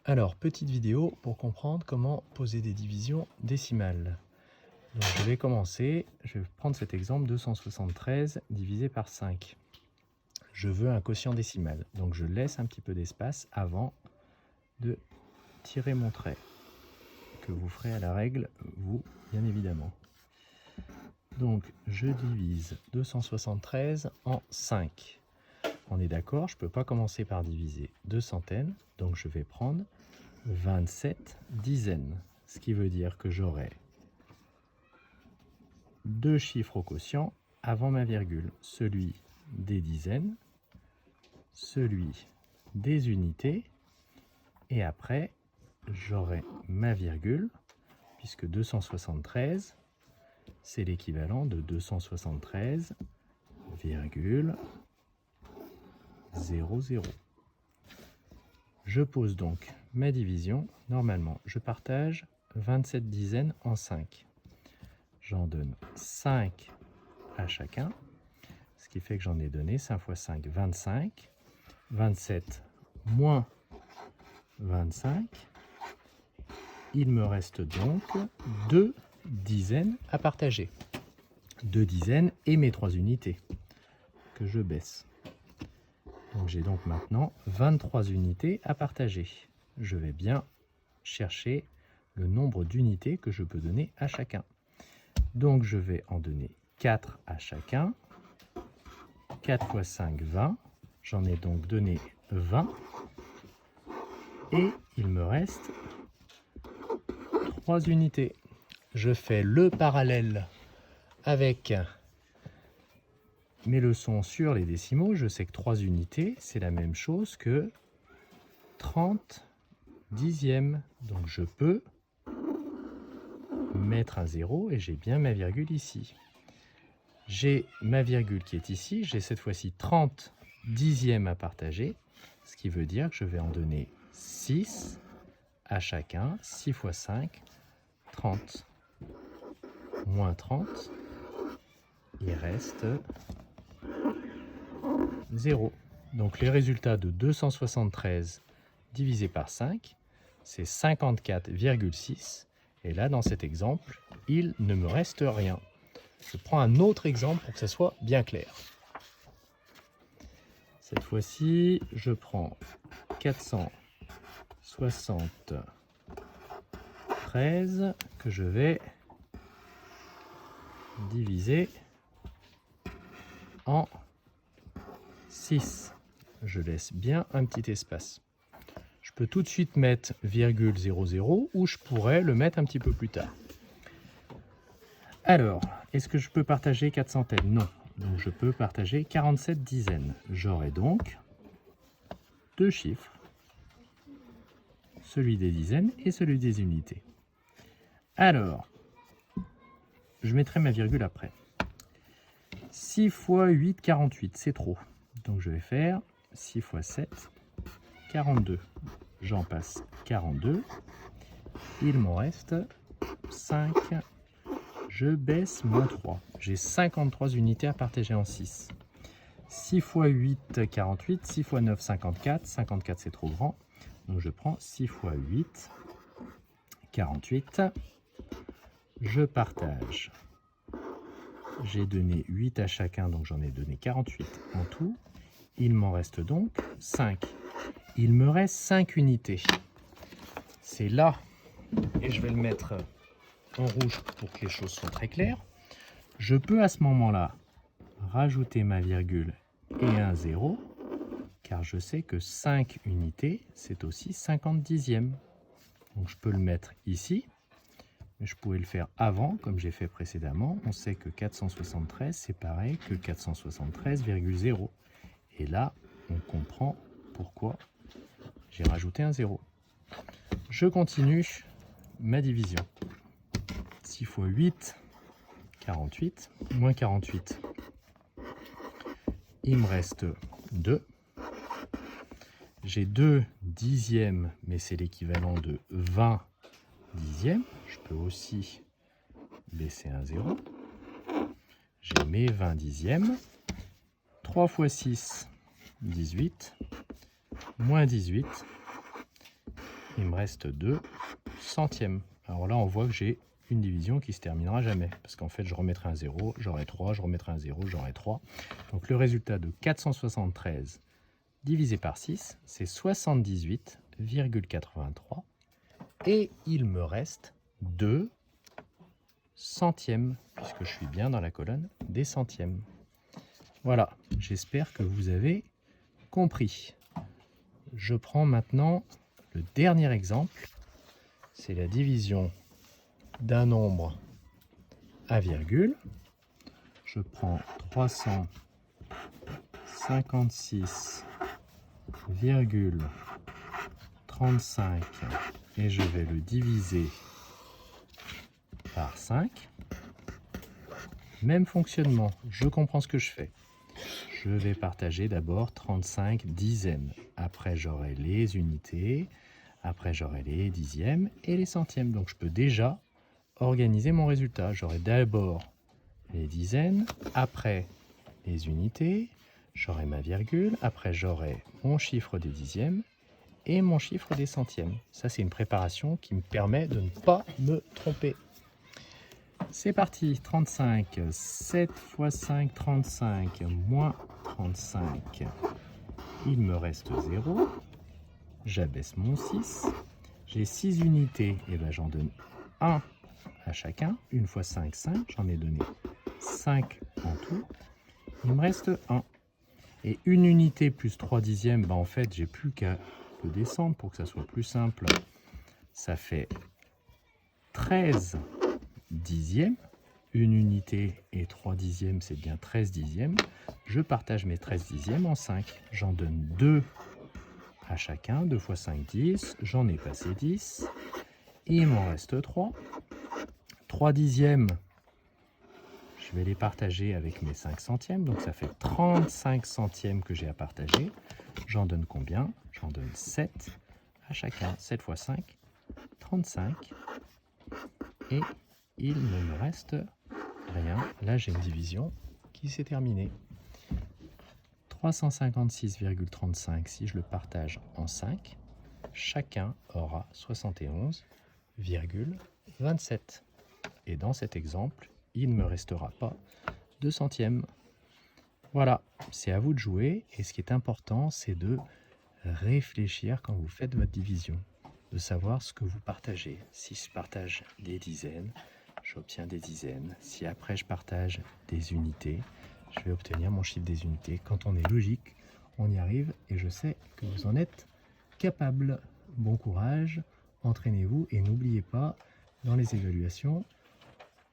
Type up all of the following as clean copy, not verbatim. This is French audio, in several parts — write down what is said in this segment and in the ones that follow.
Alors, petite vidéo pour comprendre comment poser des divisions décimales. Donc, je vais commencer, je vais prendre cet exemple 273 divisé par 5. Je veux un quotient décimal, donc je laisse un petit peu d'espace avant de tirer mon trait, que vous ferez à la règle, vous, bien évidemment. Donc, je divise 273 en 5. On est d'accord, je ne peux pas commencer par diviser 2 centaines, donc je vais prendre 27 dizaines, ce qui veut dire que j'aurai deux chiffres au quotient avant ma virgule, celui des dizaines, celui des unités, et après j'aurai ma virgule, puisque 273, c'est l'équivalent de 273,00. Je pose donc ma division. Normalement, je partage 27 dizaines en 5. J'en donne 5 à chacun, ce qui fait que j'en ai donné 5 fois 5, 25. 27 moins 25. Il me reste donc 2 dizaines à partager. 2 dizaines et mes 3 unités que je baisse. Donc j'ai donc maintenant 23 unités à partager. Je vais bien chercher le nombre d'unités que je peux donner à chacun. Donc je vais en donner 4 à chacun. 4 fois 5, 20. J'en ai donc donné 20. Et il me reste 3 unités. Je fais le parallèle avec mes leçons sur les décimaux. Je sais que 3 unités, c'est la même chose que 30 dixièmes. Donc je peux mettre un 0 et j'ai bien ma virgule ici. J'ai ma virgule qui est ici. J'ai cette fois-ci 30 dixièmes à partager, ce qui veut dire que je vais en donner 6 à chacun. 6 fois 5, 30. Moins 30, il reste 0. Donc les résultats de 273 divisé par 5, c'est 54,6. Et là, dans cet exemple, il ne me reste rien. Je prends un autre exemple pour que ça soit bien clair. Cette fois-ci, je prends 473 que je vais diviser en 6. Je laisse bien un petit espace. Je peux tout de suite mettre virgule 00 ou je pourrais le mettre un petit peu plus tard. Alors, est-ce que je peux partager 4 centaines? Non. Donc je peux partager 47 dizaines. J'aurai donc deux chiffres, celui des dizaines et celui des unités. Alors, je mettrai ma virgule après. 6 fois 8, 48, c'est trop. Donc je vais faire 6 fois 7, 42. J'en passe 42. Il m'en reste 5. Je baisse moins 3. J'ai 53 unités à partager en 6. 6 fois 8, 48. 6 fois 9, 54. 54, c'est trop grand. Donc je prends 6 fois 8, 48. Je partage. J'ai donné 8 à chacun, donc j'en ai donné 48 en tout. Il m'en reste donc 5. Il me reste 5 unités. C'est là, et je vais le mettre en rouge pour que les choses soient très claires. Je peux à ce moment-là rajouter ma virgule et un 0, car je sais que 5 unités, c'est aussi 50 dixièmes. Donc je peux le mettre ici. Mais je pouvais le faire avant, comme j'ai fait précédemment. On sait que 473, c'est pareil que 473,0. Et là, on comprend pourquoi j'ai rajouté un 0. Je continue ma division. 6 fois 8, 48. Moins 48, il me reste 2. J'ai 2 dixièmes, mais c'est l'équivalent de 20 dixièmes. Je peux aussi baisser un 0. J'ai mes 20 dixièmes. 3 fois 6, 18. Moins 18. il me reste 2 centièmes. Alors là, on voit que j'ai une division qui se terminera jamais, parce qu'en fait, je remettrai un 0, j'aurai 3, je remettrai un 0, j'aurai 3. Donc le résultat de 473 divisé par 6, c'est 78,83. Et il me reste 2 centièmes, puisque je suis bien dans la colonne des centièmes. Voilà, j'espère que vous avez compris. Je prends maintenant le dernier exemple. C'est la division d'un nombre à virgule. Je prends 356,35 et je vais le diviser par 5. Même fonctionnement, je comprends ce que je fais. Je vais partager d'abord 35 dizaines. Après, j'aurai les unités. Après, j'aurai les dixièmes et les centièmes. Donc, je peux déjà organiser mon résultat. J'aurai d'abord les dizaines, après les unités, j'aurai ma virgule, après j'aurai mon chiffre des dixièmes et mon chiffre des centièmes. Ça, c'est une préparation qui me permet de ne pas me tromper. C'est parti, 35, 7 x 5, 35, moins 35. Il me reste 0. J'abaisse mon 6. J'ai 6 unités, et ben j'en donne 1 à chacun. 1 x 5, 5. J'en ai donné 5 en tout. Il me reste 1. Et une unité plus 3 dixièmes, ben en fait, j'ai plus qu'à le descendre pour que ça soit plus simple. Ça fait 13 dixièmes. Une unité et 3 dixièmes, c'est bien 13 dixièmes. Je partage mes 13 dixièmes en 5. J'en donne 2 à chacun. 2 x 5, 10. J'en ai passé 10. Il m'en reste 3. 3 dixièmes, je vais les partager avec mes 5 centièmes. Donc ça fait 35 centièmes que j'ai à partager. J'en donne combien? J'en donne 7 à chacun. 7 x 5, 35. Et il ne me reste rien. Là, j'ai une division qui s'est terminée. 356,35, si je le partage en 5, chacun aura 71,27. Et dans cet exemple, il ne me restera pas de centièmes. Voilà, c'est à vous de jouer. Et ce qui est important, c'est de réfléchir quand vous faites votre division, de savoir ce que vous partagez. Si je partage des dizaines, j'obtiens des dizaines. Si après je partage des unités, je vais obtenir mon chiffre des unités. Quand on est logique, on y arrive et je sais que vous en êtes capable. Bon courage, entraînez-vous et n'oubliez pas, dans les évaluations,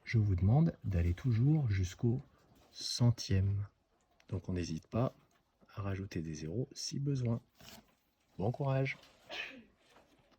je vous demande d'aller toujours jusqu'au centième. Donc on n'hésite pas à rajouter des zéros si besoin. Bon courage!